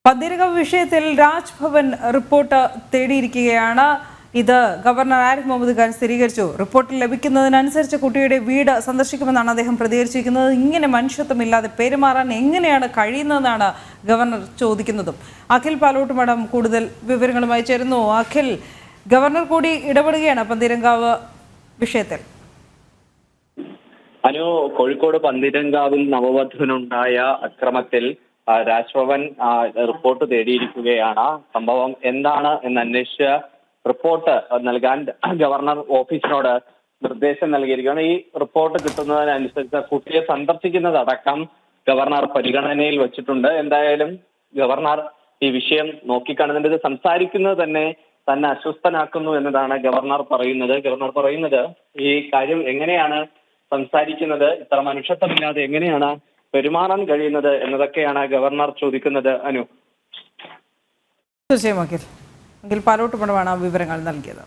പന്തീരങ്കാവ് വിഷയത്തിൽ രാജ്ഭവൻ റിപ്പോർട്ട് തേടിയിരിക്കുകയാണ്. ഇത് ഗവർണർ ആരിഫ് മുഹമ്മദ് ഖാൻ സ്ഥിരീകരിച്ചു. റിപ്പോർട്ട് ലഭിക്കുന്നതിനനുസരിച്ച് കുട്ടിയുടെ വീട് സന്ദർശിക്കുമെന്നാണ് അദ്ദേഹം പ്രതികരിച്ചിരിക്കുന്നത്. ഇങ്ങനെ മനുഷ്യത്വമില്ലാതെ പെരുമാറാൻ എങ്ങനെയാണ് കഴിയുന്നതെന്നാണ് ഗവർണർ ചോദിക്കുന്നതും. അഖിൽ പാലോട്ടുമഠം കൂടുതൽ വിവരങ്ങളുമായി ചേരുന്നു. അഖിൽ, ഗവർണർ കൂടി ഇടപെടുകയാണ് പന്തീരങ്കാവ് വിഷയത്തിൽ. കോഴിക്കോട് പന്തീരങ്കാവിൽ നവവധുവിനുണ്ടായ അക്രമത്തിൽ രാജ്ഭവൻ റിപ്പോർട്ട് തേടിയിരിക്കുകയാണ്. സംഭവം എന്താണ് എന്ന് അന്വേഷിച്ച് റിപ്പോർട്ട് നൽകാൻ ഗവർണർ ഓഫീസിനോട് നിർദ്ദേശം നൽകിയിരിക്കുകയാണ്. ഈ റിപ്പോർട്ട് കിട്ടുന്നതിനനുസരിച്ച് കുട്ടിയെ സന്ദർശിക്കുന്നതടക്കം ഗവർണർ പരിഗണനയിൽ വെച്ചിട്ടുണ്ട്. എന്തായാലും ഗവർണർ ഈ വിഷയം നോക്കിക്കാണുന്നുണ്ട്. സംസാരിക്കുന്നത് തന്നെ അസ്വസ്ഥനാക്കുന്നു എന്നതാണ് ഗവർണർ പറയുന്നത്. ഈ കാര്യം എങ്ങനെയാണ് സംസാരിക്കുന്നത്, ഇത്ര മനുഷ്യത്വമില്ലാതെ എങ്ങനെയാണ് പെരുമാറാൻ കഴിയുന്നത് എന്നതൊക്കെയാണ് ഗവർണർ ചോദിക്കുന്നത്. തീർച്ചയായും അഖിൽ പാലോട്ടുമഠമാണ് വിവരങ്ങൾ നൽകിയത്.